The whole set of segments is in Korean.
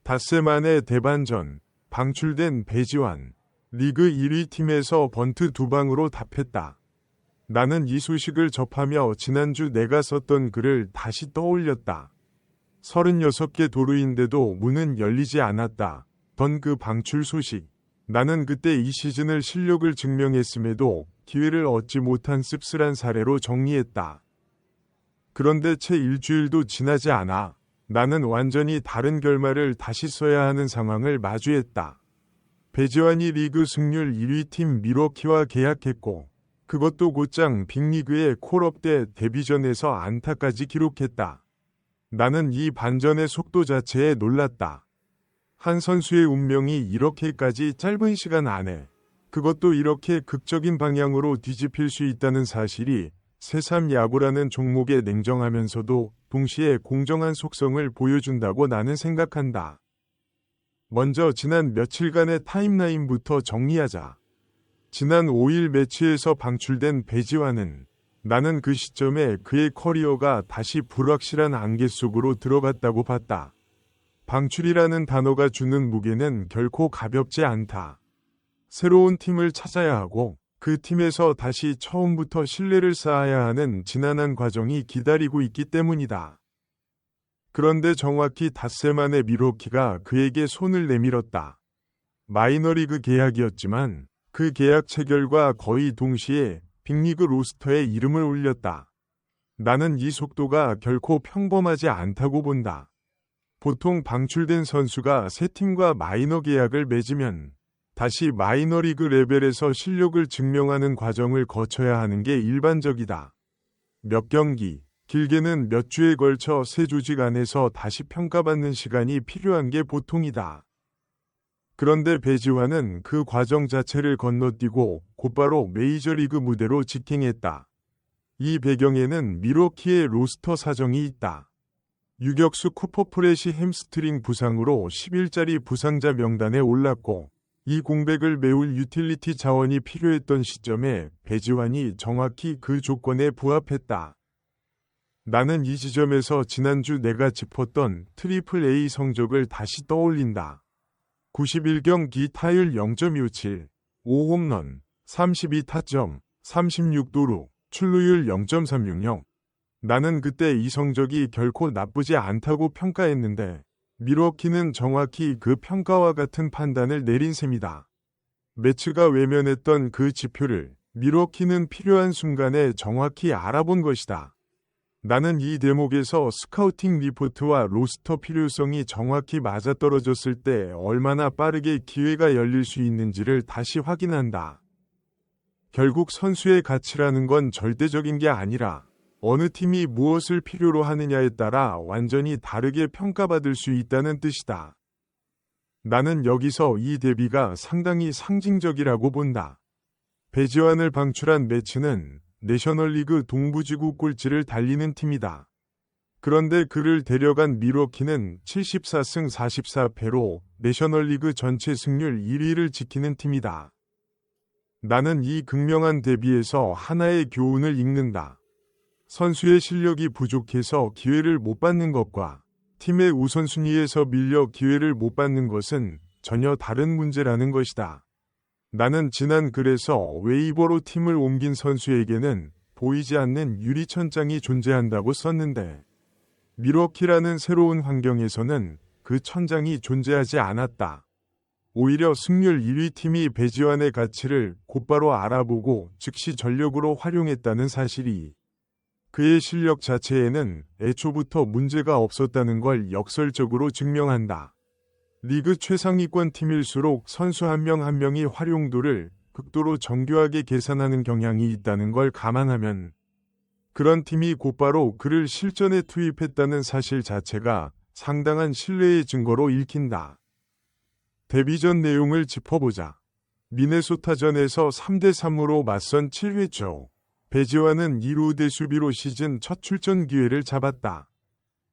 닷새 만에 대반전, 방출된 배지환. 리그 1위 팀에서 번트 2방으로 답했다. 나는 이 소식을 접하며 지난주 내가 썼던 글을 다시 떠올렸다. 36개 도루인데도 문은 열리지 않았다. 던 그 방출 소식. 나는 그때 이 시즌을 실력을 증명했음에도 기회를 얻지 못한 씁쓸한 사례로 정리했다. 그런데 채 일주일도 지나지 않아 나는 완전히 다른 결말을 다시 써야 하는 상황을 마주했다. 배지환이 리그 승률 1위 팀 밀워키와 계약했고 그것도 곧장 빅리그의 콜업 대 데뷔전에서 안타까지 기록했다. 나는 이 반전의 속도 자체에 놀랐다. 한 선수의 운명이 이렇게까지 짧은 시간 안에 그것도 이렇게 극적인 방향으로 뒤집힐 수 있다는 사실이 새삼 야구라는 종목의 냉정하면서도 동시에 공정한 속성을 보여준다고 나는 생각한다. 먼저 지난 며칠간의 타임라인부터 정리하자. 지난 5일 매치에서 방출된 배지환은 나는 그 시점에 그의 커리어가 다시 불확실한 안개 속으로 들어갔다고 봤다. 방출이라는 단어가 주는 무게는 결코 가볍지 않다. 새로운 팀을 찾아야 하고 그 팀에서 다시 처음부터 신뢰를 쌓아야 하는 지난한 과정이 기다리고 있기 때문이다. 그런데 정확히 닷새 만에 밀워키가 그에게 손을 내밀었다. 마이너리그 계약이었지만 그 계약 체결과 거의 동시에 빅리그 로스터에 이름을 올렸다. 나는 이 속도가 결코 평범하지 않다고 본다. 보통 방출된 선수가 새 팀과 마이너 계약을 맺으면 다시 마이너리그 레벨에서 실력을 증명하는 과정을 거쳐야 하는 게 일반적이다. 몇 경기, 길게는 몇 주에 걸쳐 새 조직 안에서 다시 평가받는 시간이 필요한 게 보통이다. 그런데 배지환은 그 과정 자체를 건너뛰고 곧바로 메이저리그 무대로 직행했다. 이 배경에는 밀워키의 로스터 사정이 있다. 유격수 쿠퍼 프렛이 햄스트링 부상으로 10일짜리 부상자 명단에 올랐고 이 공백을 메울 유틸리티 자원이 필요했던 시점에 배지환이 정확히 그 조건에 부합했다. 나는 이 지점에서 지난주 내가 짚었던 트리플 A 성적을 다시 떠올린다. 91경기 타율 0.27, 5홈런, 32타점, 36도루, 출루율 0.360. 나는 그때 이 성적이 결코 나쁘지 않다고 평가했는데 밀워키는 정확히 그 평가와 같은 판단을 내린 셈이다. 매츠가 외면했던 그 지표를 밀워키는 필요한 순간에 정확히 알아본 것이다. 나는 이 대목에서 스카우팅 리포트와 로스터 필요성이 정확히 맞아떨어졌을 때 얼마나 빠르게 기회가 열릴 수 있는지를 다시 확인한다. 결국 선수의 가치라는 건 절대적인 게 아니라 어느 팀이 무엇을 필요로 하느냐에 따라 완전히 다르게 평가받을 수 있다는 뜻이다. 나는 여기서 이 대비가 상당히 상징적이라고 본다. 배지환을 방출한 매치는 내셔널리그 동부지구 꼴찌를 달리는 팀이다. 그런데 그를 데려간 밀워키는 74승 44패로 내셔널리그 전체 승률 1위를 지키는 팀이다. 나는 이 극명한 대비에서 하나의 교훈을 읽는다. 선수의 실력이 부족해서 기회를 못 받는 것과 팀의 우선순위에서 밀려 기회를 못 받는 것은 전혀 다른 문제라는 것이다. 나는 지난 글에서 웨이버로 팀을 옮긴 선수에게는 보이지 않는 유리천장이 존재한다고 썼는데 밀워키라는 새로운 환경에서는 그 천장이 존재하지 않았다. 오히려 승률 1위 팀이 배지환의 가치를 곧바로 알아보고 즉시 전력으로 활용했다는 사실이 그의 실력 자체에는 애초부터 문제가 없었다는 걸 역설적으로 증명한다. 리그 최상위권 팀일수록 선수 한 명 한 명이 활용도를 극도로 정교하게 계산하는 경향이 있다는 걸 감안하면 그런 팀이 곧바로 그를 실전에 투입했다는 사실 자체가 상당한 신뢰의 증거로 읽힌다. 데뷔전 내용을 짚어보자. 미네소타전에서 3대3으로 맞선 7회 초 배지환은 2루 수비로 시즌 첫 출전 기회를 잡았다.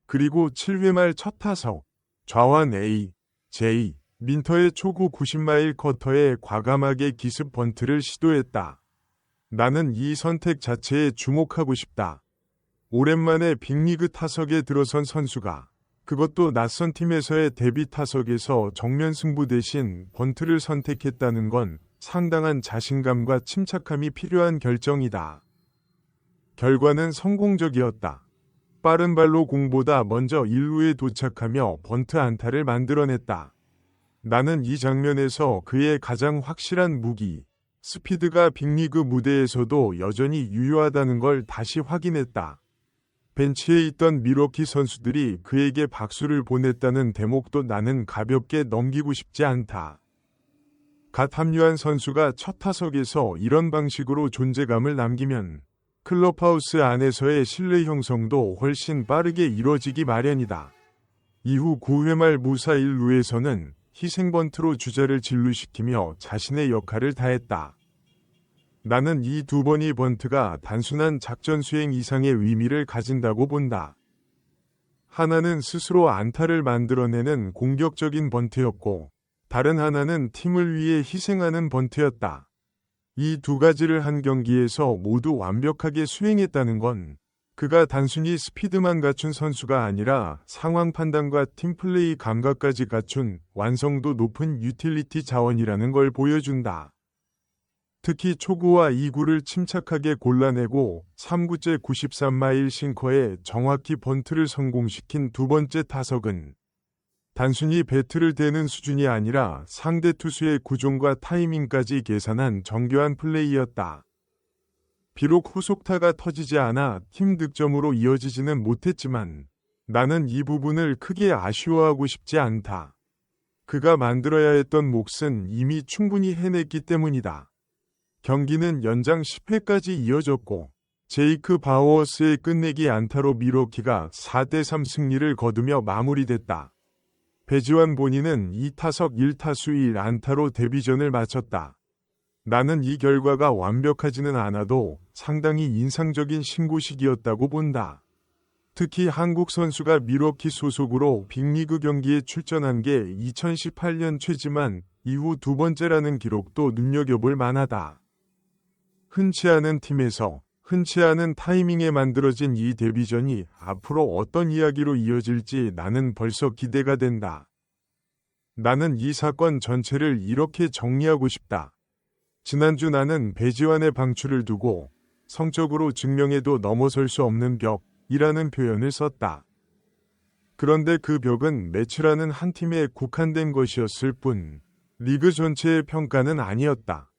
그리고 7회 말 첫 타석 좌완 A, J, 민터의 초구 90마일 커터에 과감하게 기습 번트를 시도했다. 나는 이 선택 자체에 주목하고 싶다. 오랜만에 빅리그 타석에 들어선 선수가 그것도 낯선 팀에서의 데뷔 타석에서 정면 승부 대신 번트를 선택했다는 건 상당한 자신감과 침착함이 필요한 결정이다. 결과는 성공적이었다. 빠른 발로 공보다 먼저 1루에 도착하며 번트 안타를 만들어냈다. 나는 이 장면에서 그의 가장 확실한 무기, 스피드가 빅리그 무대에서도 여전히 유효하다는 걸 다시 확인했다. 벤치에 있던 밀워키 선수들이 그에게 박수를 보냈다는 대목도 나는 가볍게 넘기고 싶지 않다. 갓 합류한 선수가 첫 타석에서 이런 방식으로 존재감을 남기면 클럽하우스 안에서의 신뢰 형성도 훨씬 빠르게 이뤄지기 마련이다. 이후 9회 말 무사 1루에서는 희생번트로 주자를 진루시키며 자신의 역할을 다했다. 나는 이 두 번의 번트가 단순한 작전 수행 이상의 의미를 가진다고 본다. 하나는 스스로 안타를 만들어내는 공격적인 번트였고, 다른 하나는 팀을 위해 희생하는 번트였다. 이 두 가지를 한 경기에서 모두 완벽하게 수행했다는 건 그가 단순히 스피드만 갖춘 선수가 아니라 상황 판단과 팀플레이 감각까지 갖춘 완성도 높은 유틸리티 자원이라는 걸 보여준다. 특히 초구와 2구를 침착하게 골라내고 3구째 93마일 싱커에 정확히 번트를 성공시킨 두 번째 타석은 단순히 배트를 대는 수준이 아니라 상대 투수의 구종과 타이밍까지 계산한 정교한 플레이였다. 비록 후속타가 터지지 않아 팀 득점으로 이어지지는 못했지만 나는 이 부분을 크게 아쉬워하고 싶지 않다. 그가 만들어야 했던 몫은 이미 충분히 해냈기 때문이다. 경기는 연장 10회까지 이어졌고 제이크 바우어스의 끝내기 안타로 밀워키가 4대3 승리를 거두며 마무리됐다. 배지환 본인은 2타석 1타수 1안타로 데뷔전을 마쳤다. 나는 이 결과가 완벽하지는 않아도 상당히 인상적인 신고식이었다고 본다. 특히 한국 선수가 밀워키 소속으로 빅리그 경기에 출전한 게 2018년 최지만 이후 두 번째라는 기록도 눈여겨볼 만하다. 흔치 않은 팀에서 흔치 않은 타이밍에 만들어진 이 데뷔전이 앞으로 어떤 이야기로 이어질지 나는 벌써 기대가 된다. 나는 이 사건 전체를 이렇게 정리하고 싶다. 지난주 나는 배지환의 방출을 두고 성적으로 증명해도 넘어설 수 없는 벽이라는 표현을 썼다. 그런데 그 벽은 매치라는 한 팀에 국한된 것이었을 뿐 리그 전체의 평가는 아니었다.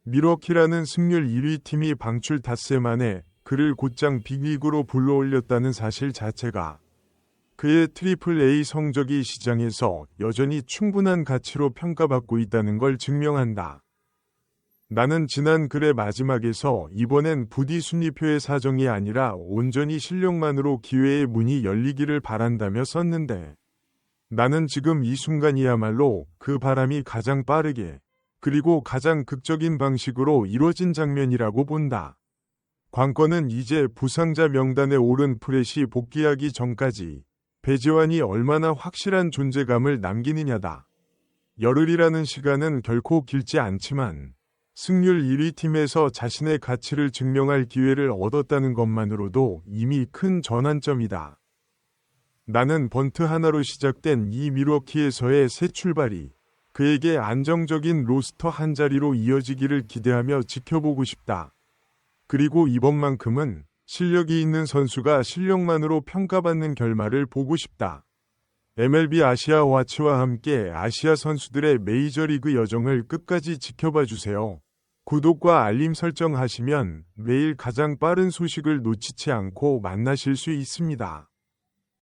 밀워키라는 승률 1위 팀이 방출 닷새 만에 그를 곧장 빅리그로 불러올렸다는 사실 자체가 그의 트리플 A 성적이 시장에서 여전히 충분한 가치로 평가받고 있다는 걸 증명한다. 나는 지난 글의 마지막에서 이번엔 부디 순위표의 사정이 아니라 온전히 실력만으로 기회의 문이 열리기를 바란다며 썼는데 나는 지금 이 순간이야말로 그 바람이 가장 빠르게 그리고 가장 극적인 방식으로 이뤄진 장면이라고 본다. 관건은 이제 부상자 명단에 오른 프렛이 복귀하기 전까지 배지환이 얼마나 확실한 존재감을 남기느냐다. 열흘이라는 시간은 결코 길지 않지만 승률 1위 팀에서 자신의 가치를 증명할 기회를 얻었다는 것만으로도 이미 큰 전환점이다. 나는 번트 하나로 시작된 이 밀워키에서의 새 출발이 그에게 안정적인 로스터 한 자리로 이어지기를 기대하며 지켜보고 싶다. 그리고 이번만큼은 실력이 있는 선수가 실력만으로 평가받는 결말을 보고 싶다. MLB 아시아 와치와 함께 아시아 선수들의 메이저리그 여정을 끝까지 지켜봐 주세요. 구독과 알림 설정하시면 매일 가장 빠른 소식을 놓치지 않고 만나실 수 있습니다.